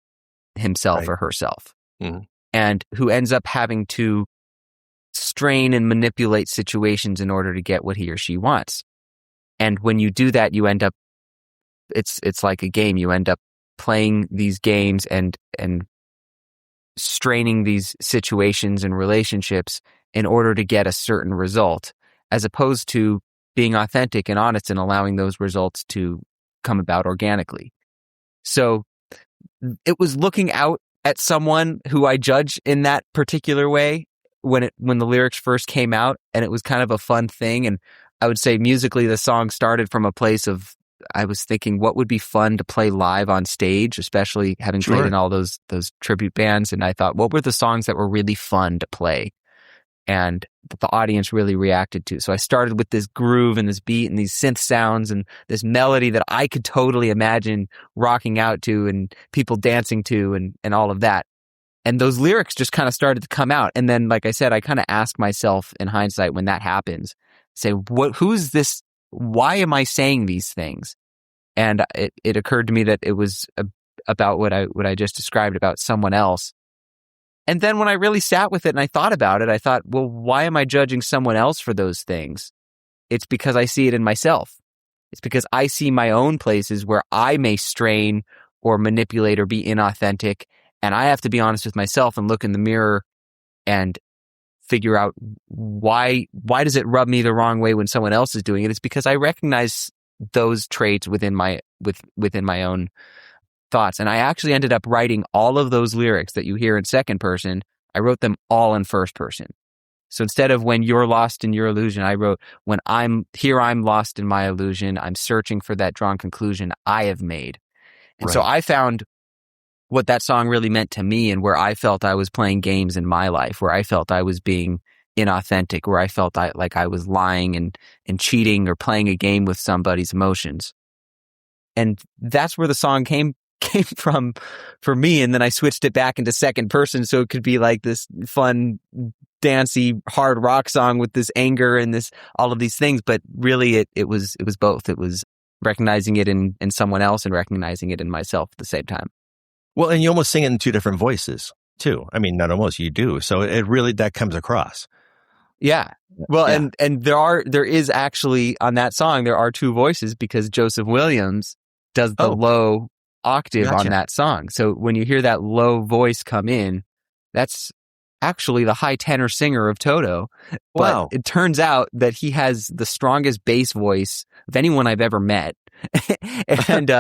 himself or herself, and who ends up having to strain and manipulate situations in order to get what he or she wants. And when you do that, you end up, it's like a game. You end up playing these games and straining these situations and relationships in order to get a certain result, as opposed to being authentic and honest and allowing those results to come about organically. So it was looking out at someone who I judge in that particular way when the lyrics first came out, and it was kind of a fun thing. And I would say musically, the song started from a place of, I was thinking what would be fun to play live on stage, especially having played in all those tribute bands. And I thought, what were the songs that were really fun to play and that the audience really reacted to? So I started with this groove and this beat and these synth sounds and this melody that I could totally imagine rocking out to and people dancing to and all of that. And those lyrics just kind of started to come out. And then, like I said, I kind of ask myself in hindsight when that happens, say, who's this? Why am I saying these things? And it occurred to me that it was about what I just described about someone else. And then when I really sat with it and I thought about it, I thought, well, why am I judging someone else for those things? It's because I see it in myself. It's because I see my own places where I may strain or manipulate or be inauthentic. And I have to be honest with myself and look in the mirror and figure out why does it rub me the wrong way when someone else is doing it? It's because I recognize those traits within my own thoughts. And I actually ended up writing all of those lyrics that you hear in second person. I wrote them all in first person. So instead of when you're lost in your illusion, I wrote when I'm lost in my illusion. I'm searching for that drawn conclusion I have made. And so I found what that song really meant to me and where I felt I was playing games in my life, where I felt I was being inauthentic, where I felt like I was lying and cheating or playing a game with somebody's emotions. And that's where the song came from for me. And then I switched it back into second person so it could be like this fun, dancey, hard rock song with this anger and all of these things. But really it was both. It was recognizing it in someone else and recognizing it in myself at the same time.
Well, and you almost sing it in two different voices too. I mean, not almost, you do. So it really, that comes across.
Yeah. Well, yeah. And there is actually on that song, there are two voices because Joseph Williams does the low octave on that song. So when you hear that low voice come in, that's actually the high tenor singer of Toto. Wow. But it turns out that he has the strongest bass voice of anyone I've ever met. And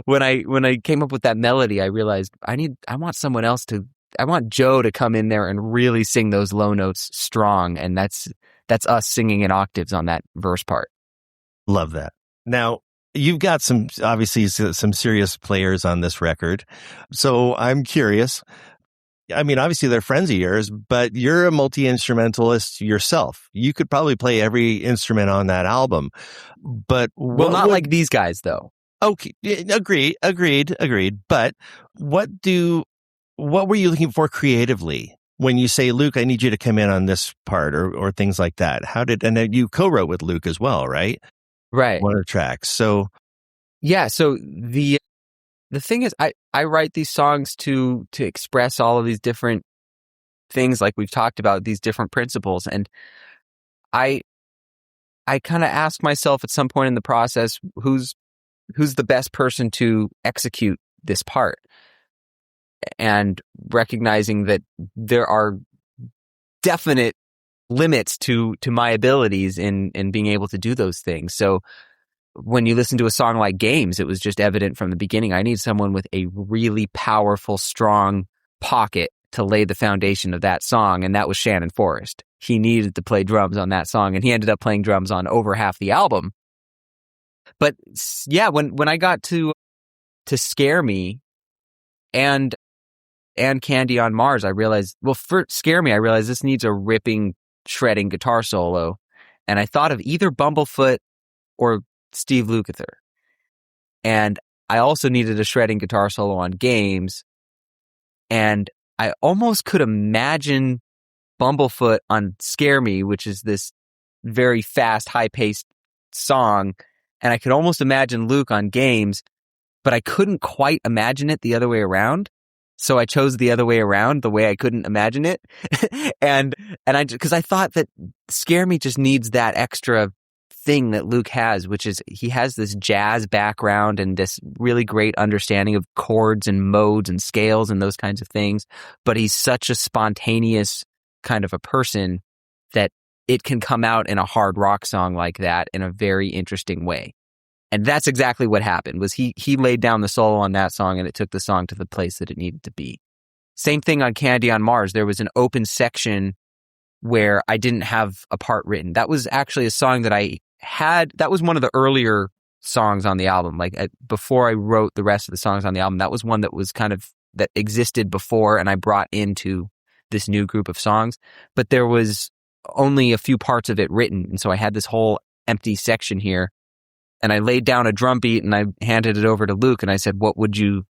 when I came up with that melody, I realized I want Joe to come in there and really sing those low notes strong, and that's us singing in octaves on that verse part.
Love that. Now, you've got some serious players on this record. So I'm curious. I mean, obviously they're friends of yours, but you're a multi-instrumentalist yourself. You could probably play every instrument on that album, but
not like these guys though.
Okay. Agreed. But what were you looking for creatively when you say, Luke, I need you to come in on this part or things like that? And then you co-wrote with Luke as well, right?
Right.
One of the tracks. So
yeah. So the thing is, I write these songs to express all of these different things, like we've talked about, these different principles. And I kind of ask myself at some point in the process, who's the best person to execute this part? And recognizing that there are definite limits to my abilities in being able to do those things. So when you listen to a song like Games, it was just evident from the beginning, I need someone with a really powerful, strong pocket to lay the foundation of that song. And that was Shannon Forrest. He needed to play drums on that song, and he ended up playing drums on over half the album. But yeah, when I got to Scare Me and Candy on Mars, I realized, for Scare Me, I realized this needs a ripping, shredding guitar solo. And I thought of either Bumblefoot or Steve Lukather. And I also needed a shredding guitar solo on Games. And I almost could imagine Bumblefoot on Scare Me, which is this very fast, high-paced song. And I could almost imagine Luke on Games, but I couldn't quite imagine it the other way around. So I chose the other way around, the way I couldn't imagine it. and because I thought that Scare Me just needs that extra thing that Luke has, which is he has this jazz background and this really great understanding of chords and modes and scales and those kinds of things. But he's such a spontaneous kind of a person that it can come out in a hard rock song like that in a very interesting way. And that's exactly what happened, was he laid down the solo on that song and it took the song to the place that it needed to be. Same thing on Candy on Mars. There was an open section where I didn't have a part written. That was actually a song that I had. That was one of the earlier songs on the album. Before I wrote the rest of the songs on the album, that was one that was that existed before and I brought into this new group of songs. But there was only a few parts of it written. And so I had this whole empty section here. And I laid down a drum beat and I handed it over to Luke and I said, what would you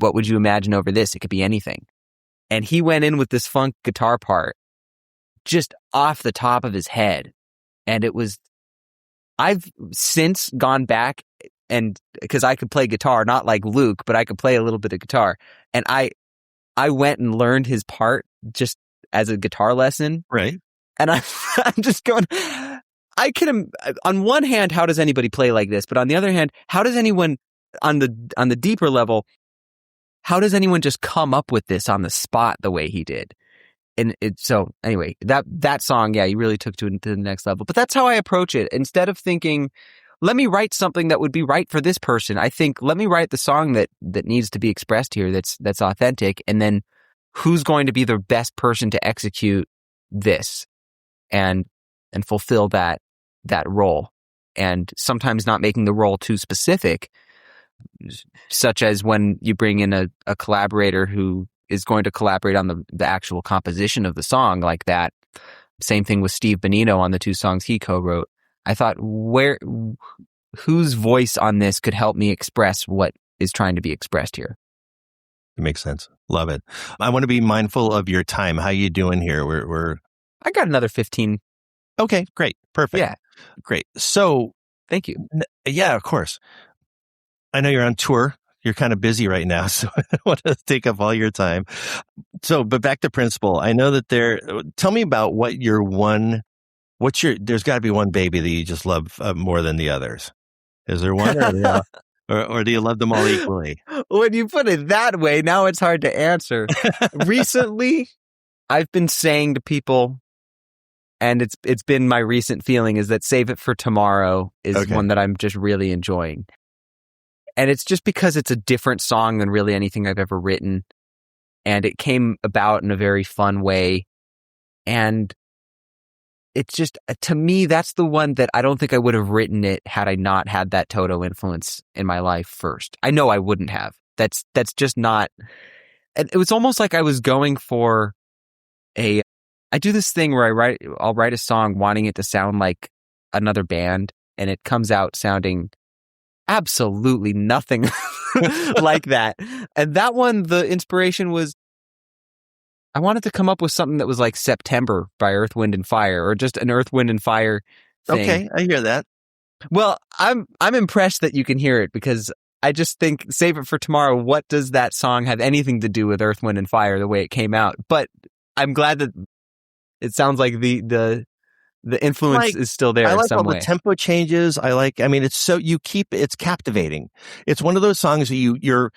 imagine over this? It could be anything. And he went in with this funk guitar part just off the top of his head. And I've since gone back and because I could play guitar, not like Luke, but I could play a little bit of guitar. And I went and learned his part just as a guitar lesson.
Right.
And I'm just going, on one hand, how does anybody play like this? But on the other hand, how does anyone on the deeper level, how does anyone just come up with this on the spot the way he did? And so anyway, that song, yeah, he really took to the next level. But that's how I approach it. Instead of thinking, let me write something that would be right for this person, I think, let me write the song that needs to be expressed here, that's authentic, and then who's going to be the best person to execute this and fulfill that role. And sometimes not making the role too specific, such as when you bring in a collaborator who is going to collaborate on the actual composition of the song like that. Same thing with Steve Bonino on the 2 songs he co-wrote. I thought, whose voice on this could help me express what is trying to be expressed here?
It makes sense. Love it. I want to be mindful of your time. How you doing here?
I got another 15.
Okay, great. Perfect.
Yeah.
Great. So,
thank you.
Yeah, of course. I know you're on tour. You're kind of busy right now, so I don't want to take up all your time. So, but back to Principle. I know that tell me about there's got to be one baby that you just love more than the others. Is there one or do you love them all equally?
When you put it that way, now it's hard to answer. Recently, I've been saying to people, and it's been my recent feeling, is that Save It for Tomorrow is one that I'm just really enjoying. And it's just because it's a different song than really anything I've ever written. And it came about in a very fun way. And it's just, to me, that's the one that I don't think I would have written it had I not had that Toto influence in my life first. I know I wouldn't have. That's just not. It was almost like I was going for I do this thing where I'll write a song wanting it to sound like another band, and it comes out sounding absolutely nothing like that. And that one, the inspiration was, I wanted to come up with something that was like September by Earth, Wind and Fire, or just an Earth, Wind and Fire thing.
Okay, I hear that.
Well, I'm impressed that you can hear it, because I just think Save It for Tomorrow, what does that song have anything to do with Earth, Wind and Fire the way it came out? But I'm glad that it sounds like the influence is still there.
I like
in some
all
way.
The tempo changes. It's captivating. It's one of those songs that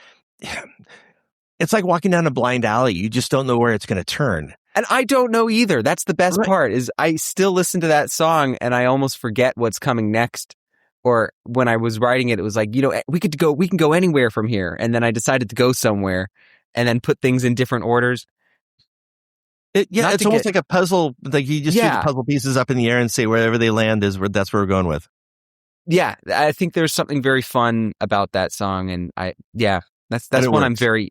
it's like walking down a blind alley. You just don't know where it's going to turn.
And I don't know either. That's the best part, is I still listen to that song and I almost forget what's coming next. Or when I was writing it, it was like, we can go anywhere from here. And then I decided to go somewhere and then put things in different orders.
It's almost like a puzzle. Like you just see the puzzle pieces up in the air and say wherever they land that's where we're going with. Yeah,
I think there's something very fun about that song, and that's one I'm very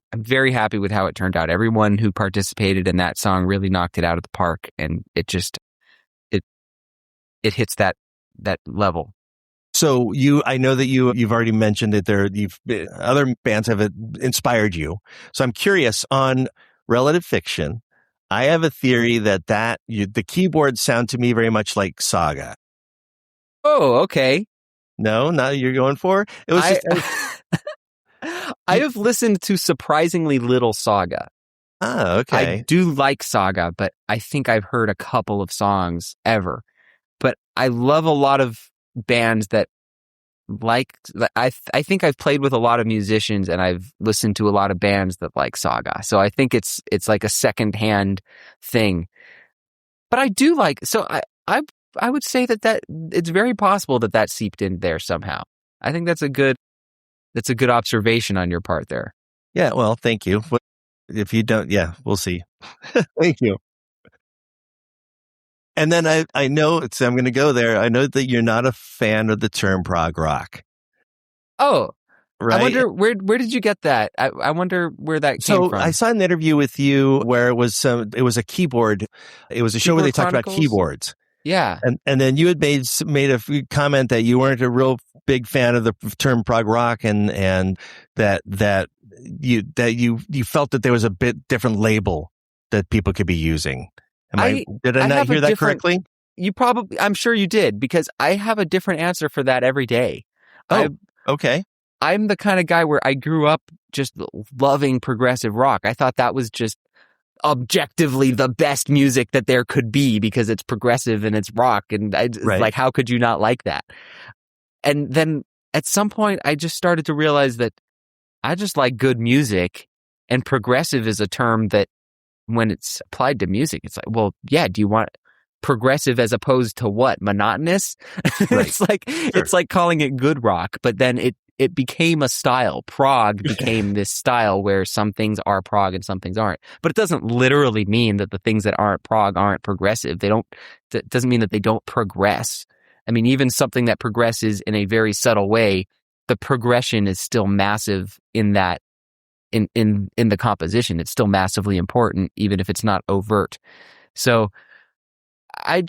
happy with how it turned out. Everyone who participated in that song really knocked it out of the park, and it hits that level.
So I know that you've already mentioned that other bands have inspired you. So I'm curious on Relative Fiction. I have a theory that the keyboards sound to me very much like Saga.
Oh, okay.
No, not you're going for? It was
I have listened to surprisingly little Saga.
Oh, okay.
I do like Saga, but I think I've heard a couple of songs ever. But I love a lot of bands that I think I've played with a lot of musicians and I've listened to a lot of bands that like Saga. So I think it's like a secondhand thing. But I do like, so I would say that it's very possible that seeped in there somehow. I think that's a good observation on your part there.
Yeah, well, thank you. If you don't, yeah, we'll see. Thank you. And then I know, so I'm going to go there. I know that you're not a fan of the term prog rock.
Oh,
right.
I wonder where did you get that? I wonder where that came from.
So I saw an interview with you where it was a keyboard. It was a show where they talked about keyboards.
Yeah.
And then you had made a comment that you weren't a real big fan of the term prog rock and that you felt that there was a bit different label that people could be using. Did I not hear that correctly?
I'm sure you did, because I have a different answer for that every day.
Oh, okay.
I'm the kind of guy where I grew up just loving progressive rock. I thought that was just objectively the best music that there could be because it's progressive and it's rock. And like, how could you not like that? And then at some point, I just started to realize that I just like good music, and progressive is a term that when it's applied to music, it's like, well, yeah, do you want progressive as opposed to what? Monotonous?
Right.
It's like calling it good rock, but then it became a style. Prog became this style where some things are prog and some things aren't. But it doesn't literally mean that the things that aren't prog aren't progressive. That doesn't mean that they don't progress. I mean, even something that progresses in a very subtle way, the progression is still massive in that, in the composition. It's still massively important, even if it's not overt. So I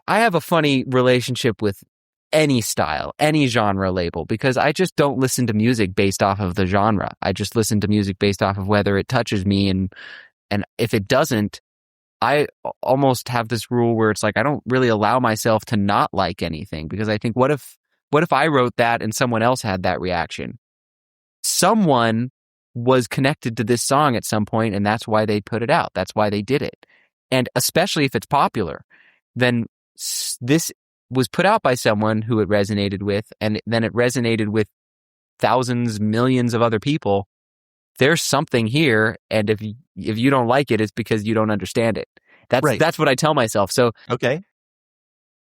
have a funny relationship with any style, any genre label, because I just don't listen to music based off of the genre. I just listen to music based off of whether it touches me, and if it doesn't, I almost have this rule where it's like I don't really allow myself to not like anything, because I think what if I wrote that and someone else had that reaction? Someone was connected to this song at some point, and that's why they put it out. That's why they did it. And especially if it's popular, then this was put out by someone who it resonated with, and then it resonated with thousands, millions of other people. There's something here, and if you don't like it, it's because you don't understand it. That's what I tell myself. So
okay.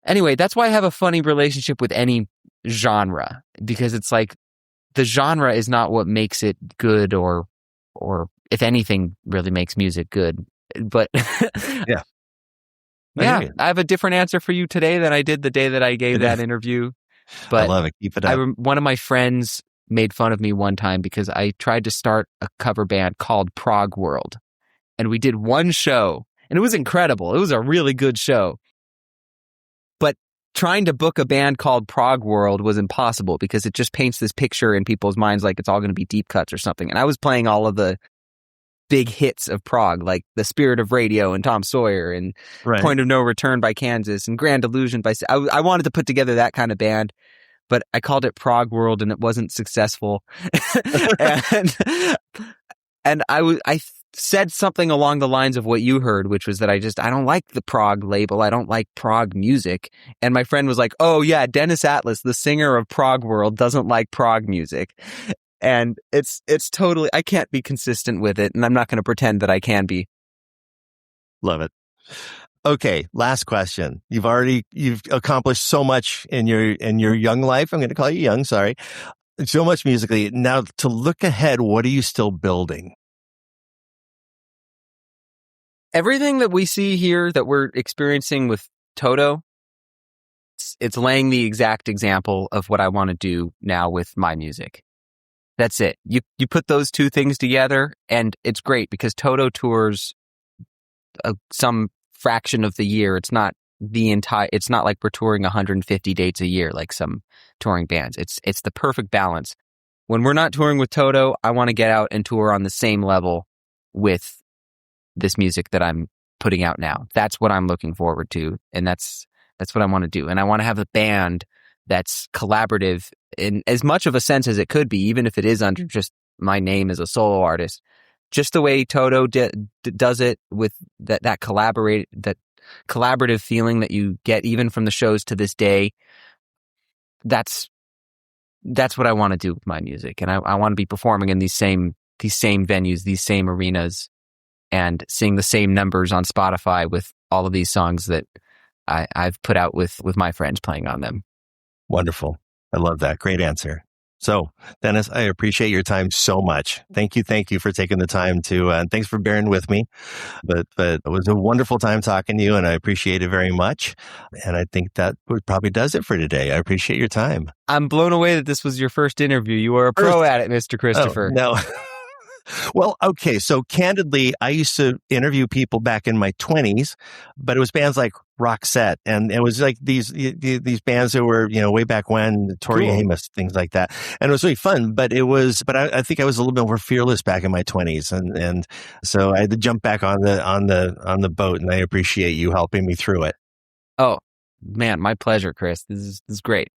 Anyway, that's why I have a funny relationship with any genre, because it's like the genre is not what makes it good, or if anything really makes music good. But
yeah.
Yeah, I have a different answer for you today than I did the day that I gave that interview. But
I love it. Keep it up.
One of my friends made fun of me one time because I tried to start a cover band called Prog World. And we did one show, and it was incredible. It was a really good show. But trying to book a band called Prog World was impossible because it just paints this picture in people's minds like it's all going to be deep cuts or something. And I was playing all of the big hits of prog, like The Spirit of Radio and Tom Sawyer and Point of No Return by Kansas and Grand Illusion by... I wanted to put together that kind of band, but I called it Prog World and it wasn't successful. and I said something along the lines of what you heard, which was that I don't like the prog label. I don't like prog music. And my friend was like, oh yeah, Dennis Atlas, the singer of Prog World, doesn't like prog music. And it's totally, I can't be consistent with it, and I'm not going to pretend that I can be.
Love it. Okay, last question. You've accomplished so much in your young life. I'm going to call you young, sorry. So much musically. Now, to look ahead, what are you still building?
Everything that we see here that we're experiencing with Toto, it's laying the exact example of what I want to do now with my music. That's it. You put those two things together, and it's great because Toto tours some fraction of the year. It's not it's not like we're touring 150 dates a year like some touring bands. It's the perfect balance. When we're not touring with Toto, I want to get out and tour on the same level with this music that I'm putting out now. That's what I'm looking forward to, and that's what I want to do. And I want to have a band that's collaborative in as much of a sense as it could be, even if it is under just my name as a solo artist. Just the way Toto does it with that collaborative feeling that you get even from the shows to this day. That's what I want to do with my music, and I want to be performing in these same venues, these same arenas, and seeing the same numbers on Spotify with all of these songs that I've put out with my friends playing on them.
Wonderful. I love that. Great answer. So, Dennis, I appreciate your time so much. Thank you for taking the time to, and thanks for bearing with me. But it was a wonderful time talking to you, and I appreciate it very much. And I think that probably does it for today. I appreciate your time.
I'm blown away that this was your first interview. You are a pro at it, Mr. Christopher.
Oh, no. Well, okay. So candidly, I used to interview people back in my 20s, but it was bands like Roxette, and it was like these bands that were, way back when, Tori Amos, things like that. And it was really fun, but I think I was a little bit more fearless back in my 20s. And so I had to jump back on the boat, and I appreciate you helping me through it.
Oh, man, my pleasure, Chris. This is great.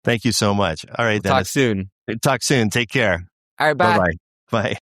Thank you so much. All right,
Dennis. Talk soon.
Talk soon. Take care.
All right, bye.
Bye-bye. Bye.